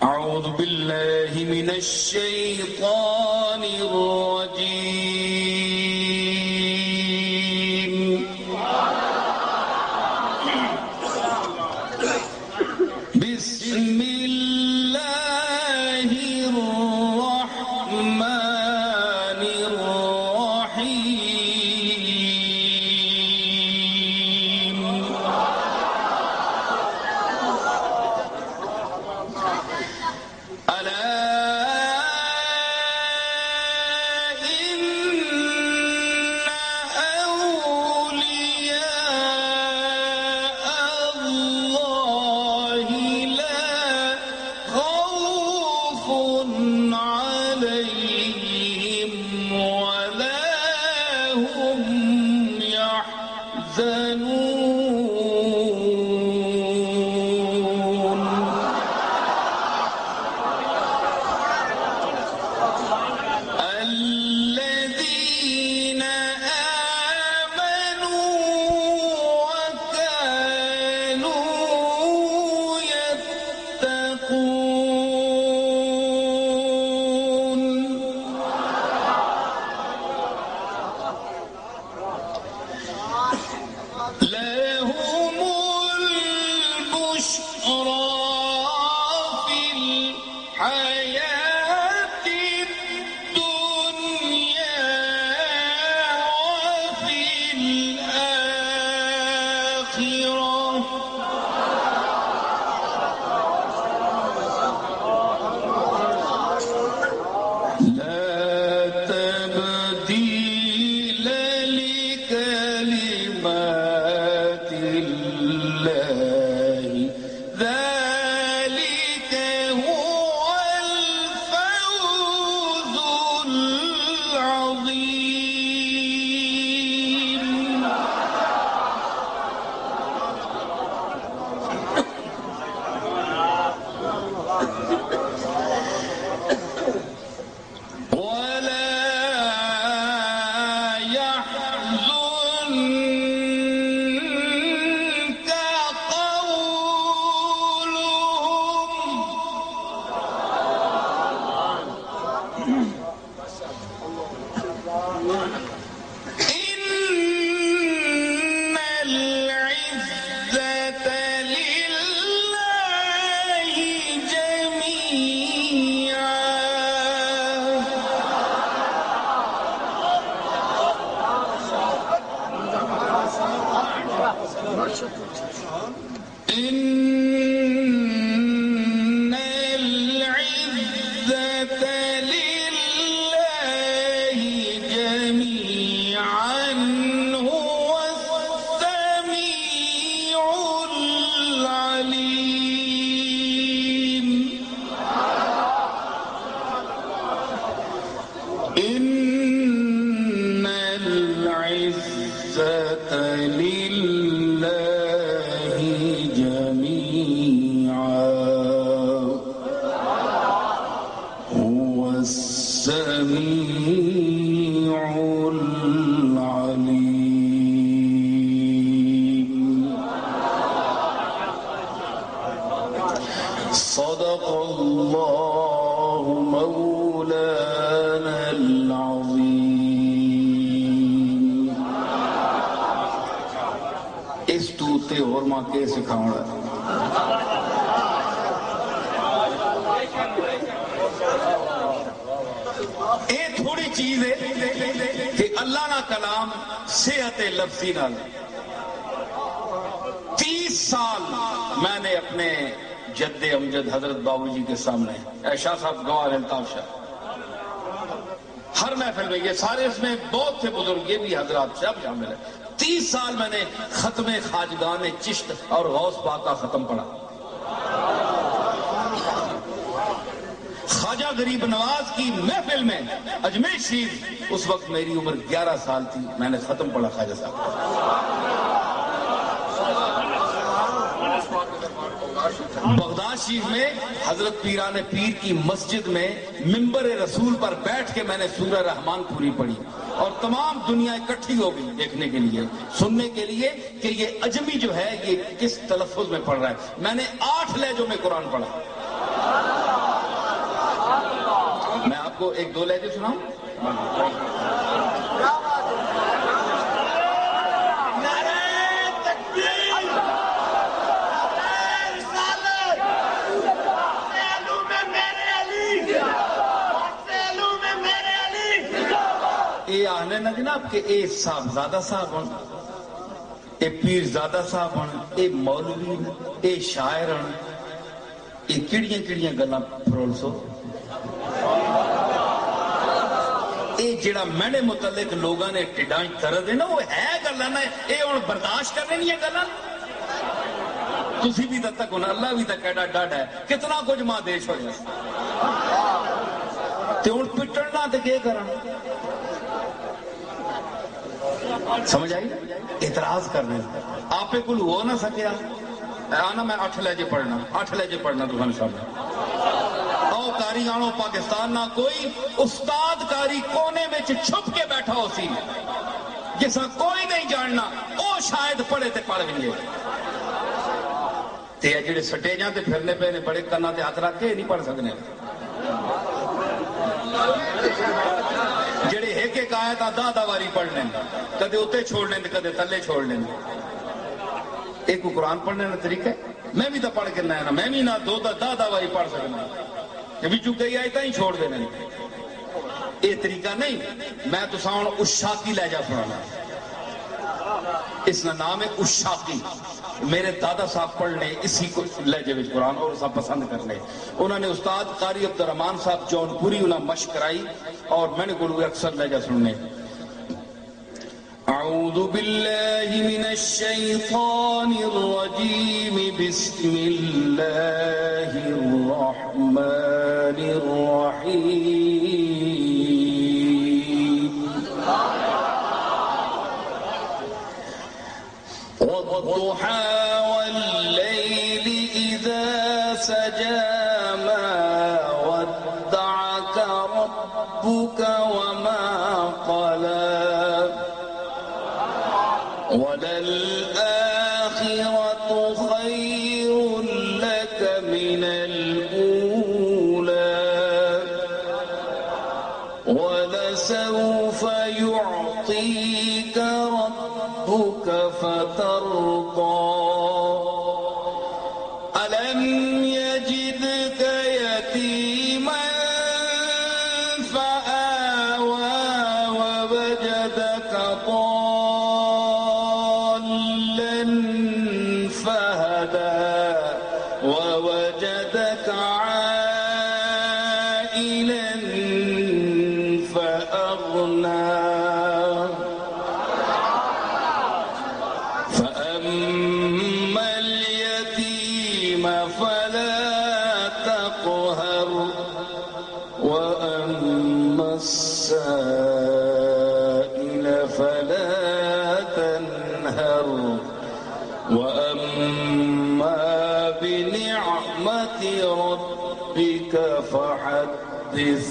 أعوذ بالله من الشيطان الرجيم بسم الله الرحمن الرحيم ألا إن أولياء الله لا خوف عليهم ولا هم يحزنون الذين آمنوا وكانوا يتقون لهم البشرى في الحياة الدنيا وفي الآخرة لا تبديل لكلمات الله ذلك هو الفوز العظيم ولا يحزنك قولهم إن العزة لله جميعا إن العزة لله جميعا هو السميع العليم إن العزة لله جميعا هو السميع العليم صدق الله مولانا العظيم اس توتے اور ماں کے سکھاؤں یہ تھوڑی چیز ہے کہ اللہ نہ کلام صحت لفظی نال 30 سال میں نے اپنے جد امجد حضرت بابو جی کے سامنے شاہ صاحب گواہ الطاف شاہ ہر محفل میں یہ سارے اس میں بہت سے بزرگ یہ بھی حضرات سب شامل ہیں 30 سال میں نے ختم خواجگان چشت اور غوث پاک کا ختم پڑھا خواجہ غریب نواز کی محفل میں اجمیر شریف اس وقت میری عمر 11 سال تھی میں نے ختم پڑھا خواجہ صاحب بغداد شریف میں حضرت پیران پیر کی مسجد میں منبر رسول پر بیٹھ کے میں نے سورہ رحمان پوری پڑھی اور تمام دنیا اکٹھی ہو گئی دیکھنے کے لیے سننے کے لیے کہ یہ اجمی جو ہے یہ کس تلفظ میں پڑھ رہا ہے میں نے 8 لہجوں میں قرآن پڑھا آپ کو ایک دو لہجے سناؤں؟ اے آنے نا جناب کہ اے صاحبزادہ صاحب ہن، اے پیر زادہ صاحب ہن، اے مولوی ہن، اے شاعر ہن، اے کڑیاں کڑیاں گلاں پرول سو اے جڑا میرے متعلق لوگاں نے ٹڈاں درد ہے نا وہ ہے گلاں نا اے ہن برداشت کرنے نہیں گلاں تسی بھی تک ہونا اللہ بھی تک ایڈا ڈاڈ ہے کتنا کچھ ماں دیش ہو جائے تے ہن پٹڑنا تے کی کرن سمجھ آئی اعتراض کرنے آپ کل ہو نہ سکیا آنا میں 8 لہجے پڑھنا تمہارے سامنے او کاری آنو پاکستان نہ کوئی استاد کاری کونے میں چھپ کے بیٹھا ہو سی جسا کوئی نہیں جاننا او شاید پڑھے تے پڑھ گئے تے جڑے سٹیجاں تے پھرنے پہ نے بڑے کنا تے ہاتھ رکھ کے نہیں پڑھ سکنے جڑے ایک آیت دہ واری پڑھ لیں کدے اتنے چھوڑ لیں کدے تلے چھوڑ لیں ایک قرآن پڑھنے کا طریقہ ہے میں بھی تو پڑھ کے نہ میں بھی نہ دہ واری پڑھ سکنا کہ بھی چکے آیت ہی چھوڑ دینا یہ طریقہ نہیں میں تو ساؤن اشاقی لہجہ سنانا اس کا نام ہے اشاقی میرے دادا صاحب پڑھنے اسی لہجے میں قرآن اور سب پسند کرنے انہوں نے استاد قاری عبدالرحمان صاحب جون پوری انہیں مشق کرائی اور میں نے گلو اکثر لہجہ سننے اعوذ باللہ من الشیطان الرجیم بسم اللہ الرحمن الرحیم والضحى والليل إذا سجى ما ودعك ربك وما قلى وللآخرة خير لك من الأولى ولسوف يعطيك ربك فترضى ألم يجدك يتيما فآوى ووجدك ضالا فهدى ووجدك عائلا فأغنى فأما اليتيم فلا تقهر وأما السائل فلا تنهر وأما بنعمة ربك فحدث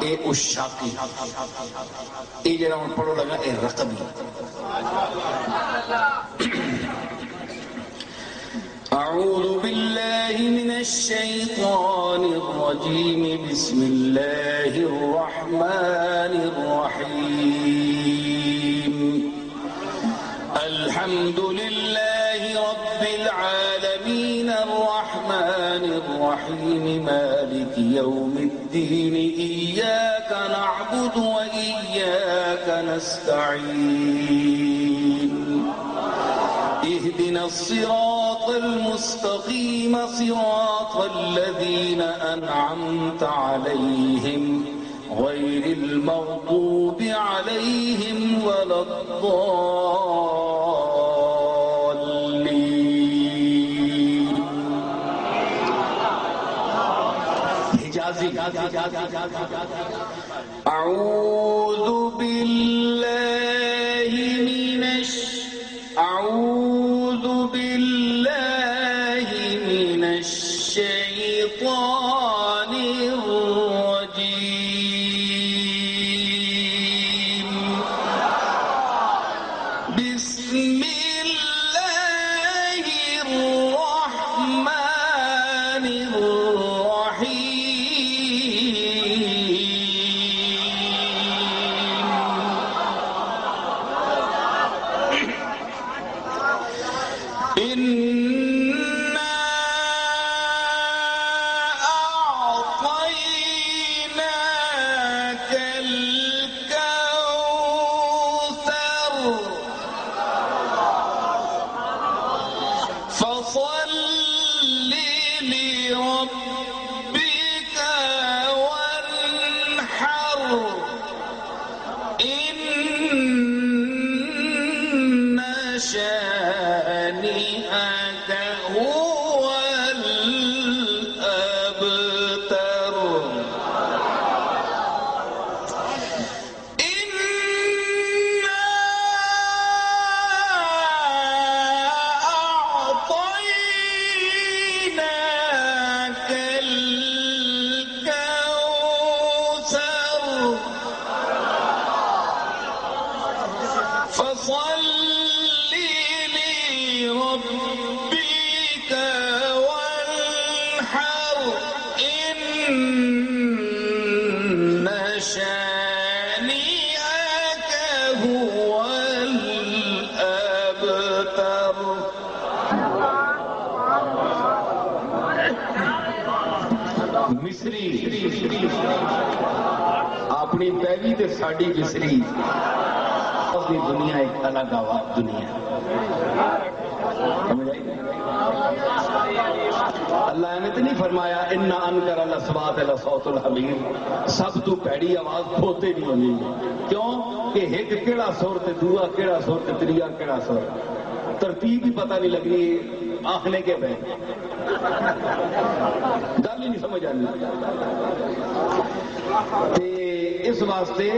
اے اشاقی اے جڑا ہن پڑھو لگا اے رقمی اعوذ باللہ من الشیطان الرجیم بسم اللہ الرحمن الرحیم الحمد للہ رب العالمین الرحمن الرحیم مالک یوم الدین ایاک نعبد و ایاک نستعین اهدنا الصراط المستقيم صراط الذين أنعمت عليهم غير المغضوب عليهم ولا الضالين أعوذ بالله من أعوذ بالله من الشيطان الرجيم بسم الله الرحمن الرحيم لربك وانحر إن شانئك هو الأبتر إنا أعطيناك الكوثر فصل لربك وانحر إن شانئك هو الأبتر مصری اپنی پیوی تے ساڈی مصری اپنی دنیا ایک الگ آواز دنیا سمجھ آئی؟ اللہ نے تو نہیں فرمایا انا انکر الاصوات لصوت الحمیر سب تو پیڑی آواز کھوتے نہیں ہونی کیوں کہ ایک کیڑا سور تے دوسرا کیڑا سور تے تریا کیڑا سور ترتیب ہی پتہ نہیں لگنی آخنے کے بے گل ہی نہیں سمجھ آنی تے اس واسطے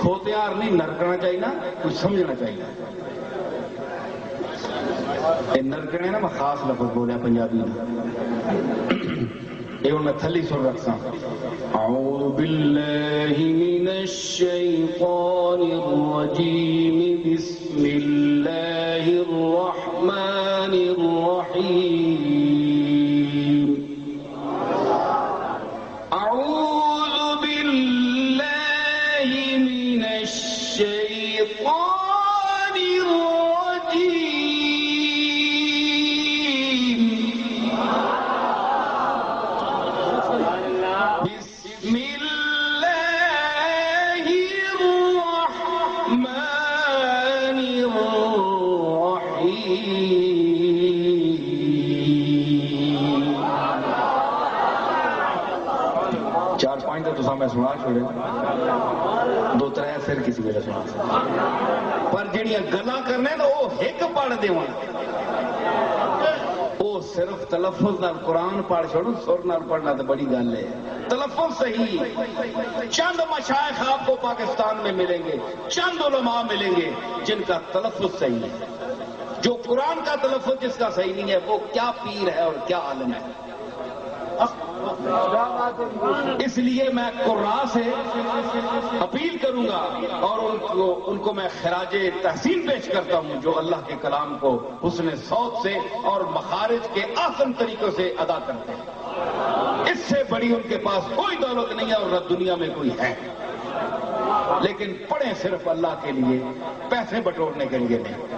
کھوتیار نہیں نرکنا چاہیے نا کچھ سمجھنا چاہیے نرکنے نا میں خاص لفظ بولیا پنجابی یہ میں تھلی سر رکھتا اعوذ باللہ من الشیطان الرجیم بسم اللہ الرحمن الرحیم اعوذ باللہ من الشیطان الرجیم بسم اللہ الرحمن الرحیم چار پوائنٹ تو میں سنا چھوڑے دو ترے پھر کسی ویلے سنا پر جڑیاں گلاں کرنے نا وہ ایک پڑھ دیواں وہ صرف تلفظ نال قرآن پڑھ چھوڑو سر نال پڑھنا تو بڑی گل ہے تلفظ صحیح چند مشائخ آپ کو پاکستان میں ملیں گے چند علماء ملیں گے جن کا تلفظ صحیح ہے جو قرآن کا تلفظ جس کا صحیح نہیں ہے وہ کیا پیر ہے اور کیا عالم ہے اس لیے میں قراء سے اپیل کروں گا اور ان کو میں خراج تحسین پیش کرتا ہوں جو اللہ کے کلام کو حسن صوت سے اور مخارج کے آسن طریقوں سے ادا کرتے ہیں اس سے بڑی ان کے پاس کوئی دولت نہیں ہے اور نہ دنیا میں کوئی ہے لیکن پڑھیں صرف اللہ کے لیے پیسے بٹورنے کے لیے نہیں